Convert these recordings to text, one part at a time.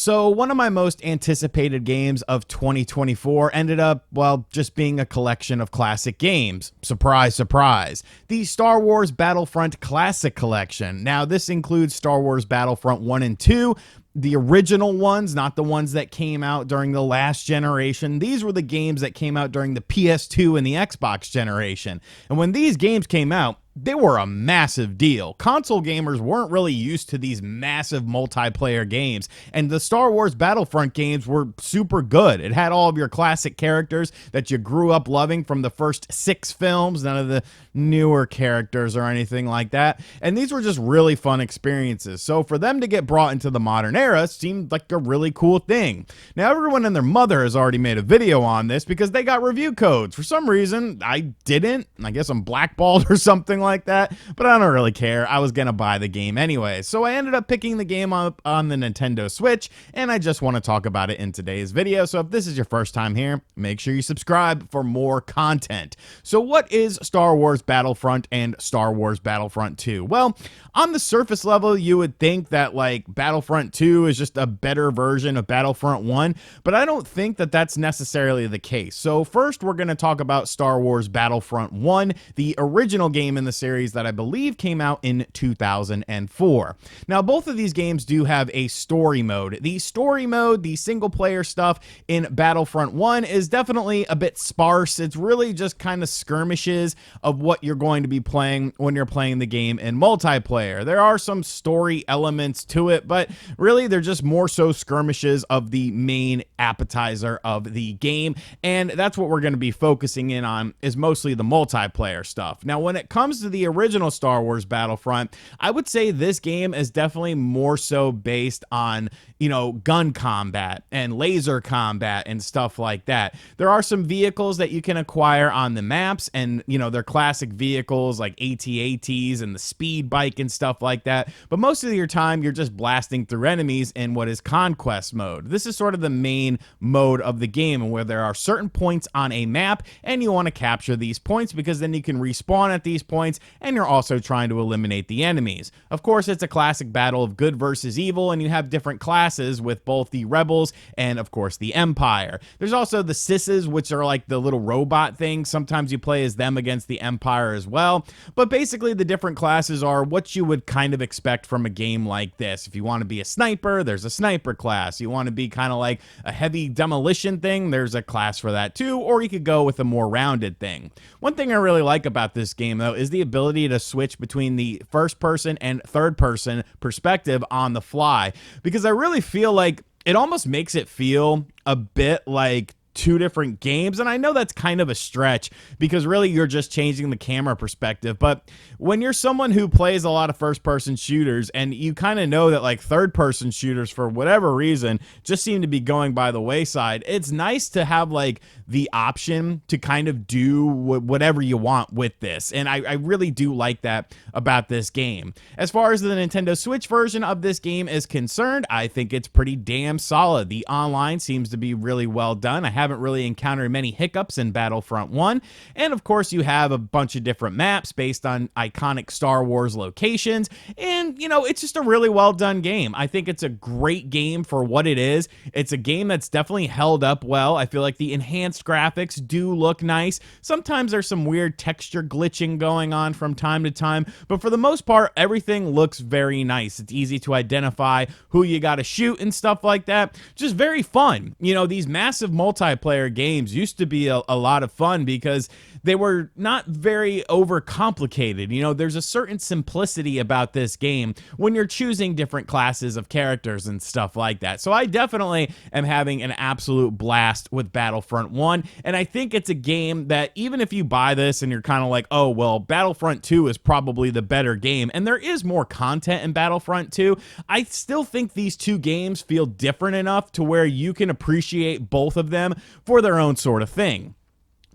So one of my most anticipated games of 2024 ended up, well, just being a collection of classic games. Surprise, surprise. The Star Wars Battlefront Classic Collection. Now, this includes Star Wars Battlefront 1 and 2, the original ones, not the ones that came out during the last generation. These were the games that came out during the PS2 and the Xbox generation. And when these games came out, they were a massive deal. Console gamers weren't really used to these massive multiplayer games, and the Star Wars Battlefront games were super good. It had all of your classic characters that you grew up loving from the first 6 films, none of the newer characters or anything like that, and these were just really fun experiences. So for them to get brought into the modern era seemed like a really cool thing. Now, everyone and their mother has already made a video on this because they got review codes. For some reason, I didn't. I guess I'm blackballed or something like that, but I don't really care. I was gonna buy the game anyway, so I ended up picking the game up on the Nintendo Switch, and I just want to talk about it in today's video. So if this is your first time here, make sure you subscribe for more content. So what is Star Wars Battlefront and Star Wars Battlefront 2? Well, on the surface level, you would think that like Battlefront 2 is just a better version of Battlefront 1, but I don't think that that's necessarily the case. So first, we're going to talk about Star Wars Battlefront 1, the original game in the series that I believe came out in 2004. Now, both of these games do have a story mode. The story mode, the single player stuff in Battlefront 1 is definitely a bit sparse. It's really just kind of skirmishes of what you're going to be playing when you're playing the game in multiplayer. There are some story elements to it, but really they're just more so skirmishes of the main appetizer of the game, and that's what we're going to be focusing in on, is mostly the multiplayer stuff. Now, when it comes to the original Star Wars Battlefront, I would say this game is definitely more so based on, you know, gun combat and laser combat and stuff like that. There are some vehicles that you can acquire on the maps, and, you know, they're classic vehicles like AT-ATs and the speed bike and stuff like that, but most of your time you're just blasting through enemies in what is conquest mode. This is sort of the main mode of the game, where there are certain points on a map and you want to capture these points because then you can respawn at these points, and you're also trying to eliminate the enemies. Of course, it's a classic battle of good versus evil, and you have different classes with both the rebels and, of course, the Empire. There's also the Sisses, which are like the little robot things. Sometimes you play as them against the Empire as well, but basically the different classes are what you would kind of expect from a game like this. If you want to be a sniper, there's a sniper class. You want to be kind of like a heavy demolition thing, there's a class for that too, or you could go with a more rounded thing. One thing I really like about this game, though, is the ability to switch between the first person and third person perspective on the fly, because I really feel like it almost makes it feel a bit like 2 different games. And I know that's kind of a stretch because really you're just changing the camera perspective, but when you're someone who plays a lot of first-person shooters and you kind of know that like third-person shooters for whatever reason just seem to be going by the wayside, it's nice to have like the option to kind of do whatever you want with this, and I really do like that about this game. As far as the Nintendo Switch version of this game is concerned, I think it's pretty damn solid. The online seems to be really well done. I haven't really encountered many hiccups in Battlefront 1, and of course you have a bunch of different maps based on iconic Star Wars locations, and you know, it's just a really well done game. I think it's a great game for what it is. It's a game that's definitely held up well. I feel like the enhanced graphics do look nice. Sometimes there's some weird texture glitching going on from time to time, but for the most part everything looks very nice. It's easy to identify who you got to shoot and stuff like that. Just very fun. You know, these massive multiplayer games used to be a lot of fun because they were not very overcomplicated. You know, there's a certain simplicity about this game when you're choosing different classes of characters and stuff like that. So I definitely am having an absolute blast with Battlefront 1, and I think it's a game that even if you buy this and you're kind of like, oh, well, Battlefront 2 is probably the better game, and there is more content in Battlefront 2, I still think these 2 games feel different enough to where you can appreciate both of them for their own sort of thing.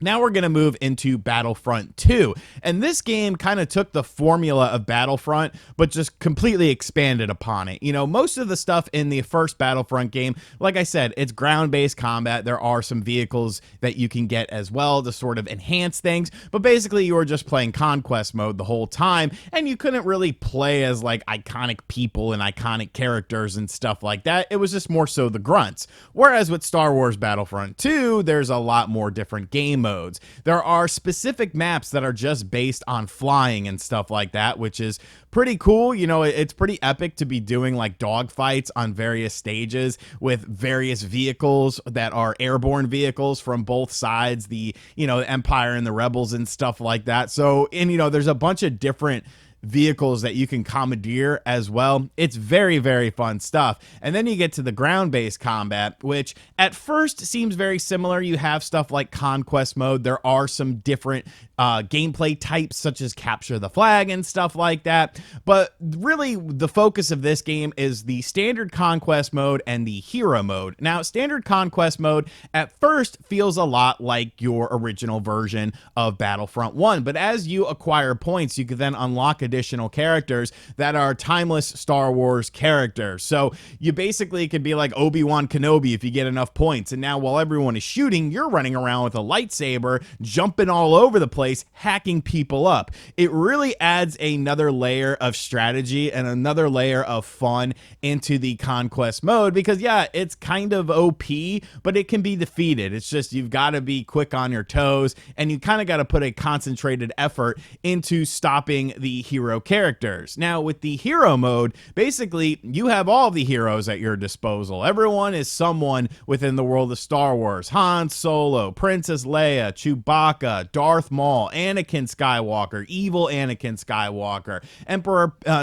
Now we're going to move into Battlefront 2. And this game kind of took the formula of Battlefront, but just completely expanded upon it. You know, most of the stuff in the first Battlefront game, like I said, it's ground-based combat. There are some vehicles that you can get as well to sort of enhance things. But basically, you were just playing conquest mode the whole time, and you couldn't really play as like iconic people and iconic characters and stuff like that. It was just more so the grunts. Whereas with Star Wars Battlefront 2, there's a lot more different game modes. There are specific maps that are just based on flying and stuff like that, which is pretty cool. You know, it's pretty epic to be doing like dogfights on various stages with various vehicles that are airborne vehicles from both sides, the, you know, the Empire and the Rebels and stuff like that. So, and you know, there's a bunch of different vehicles that you can commandeer as well. It's very, very fun stuff. And then you get to the ground-based combat, which at first seems very similar. You have stuff like conquest mode. There are some different gameplay types, such as capture the flag and stuff like that. But really, the focus of this game is the standard conquest mode and the hero mode. Now, standard conquest mode at first feels a lot like your original version of Battlefront 1. But as you acquire points, you can then unlock additional characters that are timeless Star Wars characters. So you basically could be like Obi-Wan Kenobi if you get enough points. And now while everyone is shooting, you're running around with a lightsaber, jumping all over the place, hacking people up. It really adds another layer of strategy and another layer of fun into the conquest mode because, yeah, it's kind of OP, but it can be defeated. It's just you've got to be quick on your toes, and you kind of got to put a concentrated effort into stopping the hero characters. Now, with the hero mode, basically, you have all the heroes at your disposal. Everyone is someone within the world of Star Wars. Han Solo, Princess Leia, Chewbacca, Darth Maul, Anakin Skywalker, evil Anakin Skywalker,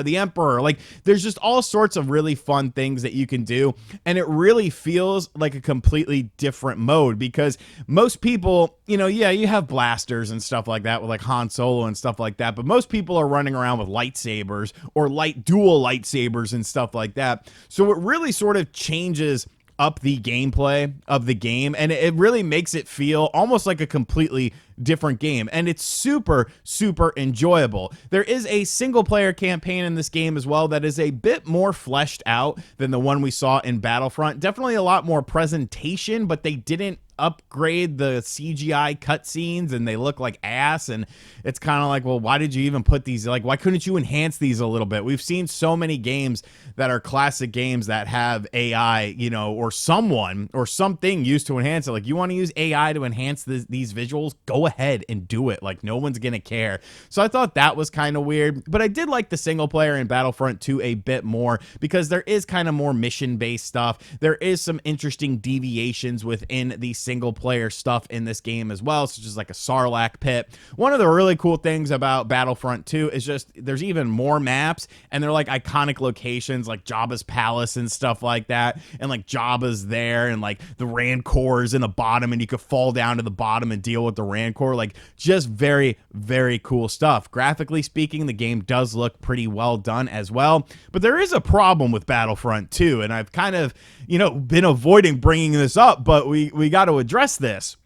the Emperor. Like, there's just all sorts of really fun things that you can do, and it really feels like a completely different mode because most people, you know, yeah, you have blasters and stuff like that with like Han Solo and stuff like that, but most people are running around with lightsabers or dual lightsabers and stuff like that. So it really sort of changes up the gameplay of the game, and it really makes it feel almost like a completely different game, and it's super, super enjoyable. There is a single player campaign in this game as well that is a bit more fleshed out than the one we saw in Battlefront. Definitely a lot more presentation, but they didn't upgrade the CGI cutscenes and they look like ass, and it's kind of like, well, why did you even put these? Like, why couldn't you enhance these a little bit? We've seen so many games that are classic games that have AI, you know, or someone or something used to enhance it. Like, you want to use AI to enhance these visuals? Go ahead and do it. Like, no one's gonna care. So I thought that was kind of weird, but I did like the single player in Battlefront 2 a bit more because there is kind of more mission based stuff. There is some interesting deviations within the single player stuff in this game as well, such as like a Sarlacc pit. One of the really cool things about Battlefront 2 is just there's even more maps, and they're like iconic locations like Jabba's palace and stuff like that, and like Jabba's there, and like the Rancors in the bottom, and you could fall down to the bottom and deal with the Rancor. Like, just very, very cool stuff. Graphically speaking, the game does look pretty well done as well, but there is a problem with Battlefront 2, and I've kind of, you know, been avoiding bringing this up, but we got to address this.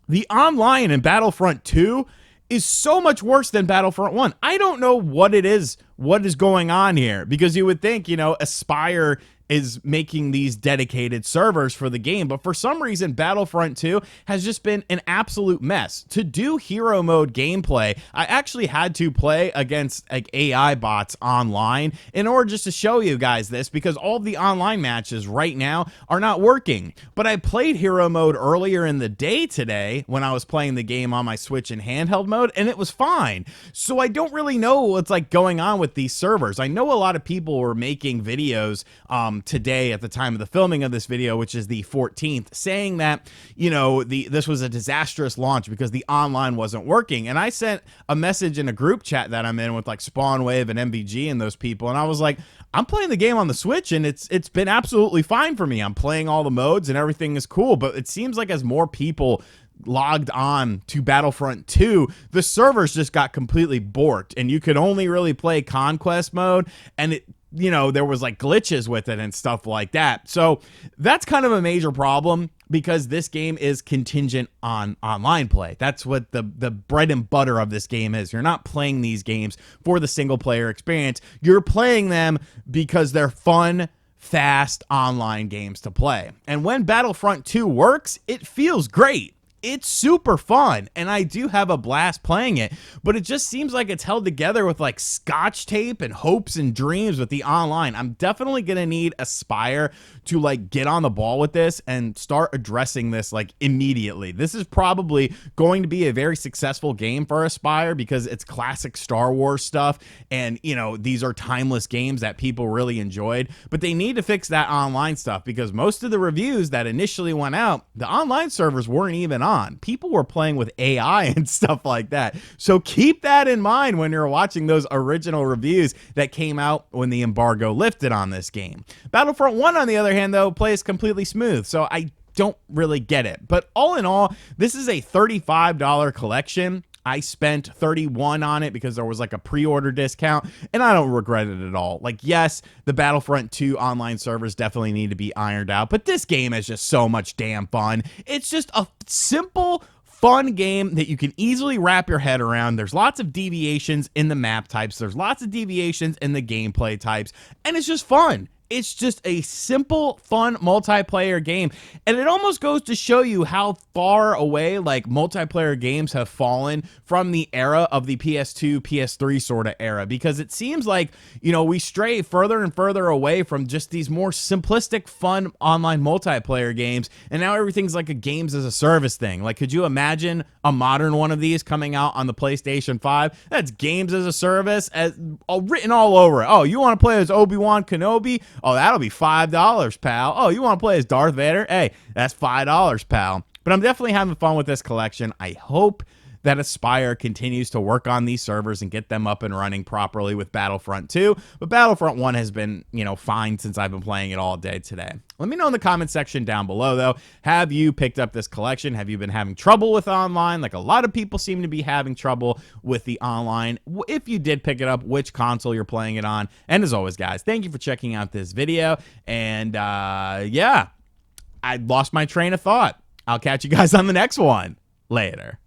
The online in Battlefront 2 is so much worse than Battlefront 1. I don't know what it is, what is going on here, because you would think, you know, Aspire is making these dedicated servers for the game, but for some reason Battlefront 2 has just been an absolute mess. To do hero mode gameplay, I actually had to play against like AI bots online in order just to show you guys this, because all the online matches right now are not working. But I played hero mode earlier in the day today when I was playing the game on my Switch in handheld mode, and it was fine. So I don't really know what's like going on with these servers. I know a lot of people were making videos today at the time of the filming of this video, which is the 14th, saying that, you know, this was a disastrous launch because the online wasn't working. And I sent a message in a group chat that I'm in with like Spawnwave and MVG and those people, and I was like, I'm playing the game on the Switch and it's been absolutely fine for me. I'm playing all the modes and everything is cool, but it seems like as more people logged on to Battlefront 2, the servers just got completely borked, and you could only really play conquest mode, and there was like glitches with it and stuff like that. So that's kind of a major problem because this game is contingent on online play. That's what the bread and butter of this game is. You're not playing these games for the single player experience. You're playing them because they're fun, fast online games to play. And when Battlefront 2 works, it feels great. It's super fun, and I do have a blast playing it, but it just seems like it's held together with like scotch tape and hopes and dreams with the online. I'm definitely going to need Aspire to like get on the ball with this and start addressing this like immediately. This is probably going to be a very successful game for Aspire because it's classic Star Wars stuff, and these are timeless games that people really enjoyed, but they need to fix that online stuff because most of the reviews that initially went out, the online servers weren't even on. People were playing with AI and stuff like that. So keep that in mind when you're watching those original reviews that came out when the embargo lifted on this game. Battlefront 1, on the other hand, though, plays completely smooth. So I don't really get it. But all in all, this is a $35 collection. I spent $31 on it because there was like a pre-order discount, and I don't regret it at all. Like, yes, the Battlefront 2 online servers definitely need to be ironed out, but this game is just so much damn fun. It's just a simple, fun game that you can easily wrap your head around. There's lots of deviations in the map types. There's lots of deviations in the gameplay types, and it's just fun. It's just a simple, fun multiplayer game. And it almost goes to show you how far away like multiplayer games have fallen from the era of the PS2, PS3 sort of era. Because it seems like, we stray further and further away from just these more simplistic, fun online multiplayer games. And now everything's like a games as a service thing. Like, could you imagine a modern one of these coming out on the PlayStation 5? That's games as a service written all over it. Oh, you want to play as Obi-Wan Kenobi? Oh, that'll be $5, pal. Oh, you want to play as Darth Vader? Hey, that's $5, pal. But I'm definitely having fun with this collection. I hope that Aspire continues to work on these servers and get them up and running properly with Battlefront 2. But Battlefront 1 has been, fine since I've been playing it all day today. Let me know in the comment section down below, though. Have you picked up this collection? Have you been having trouble with online? Like a lot of people seem to be having trouble with the online. If you did pick it up, which console you're playing it on. And as always, guys, thank you for checking out this video. And yeah, I lost my train of thought. I'll catch you guys on the next one. Later.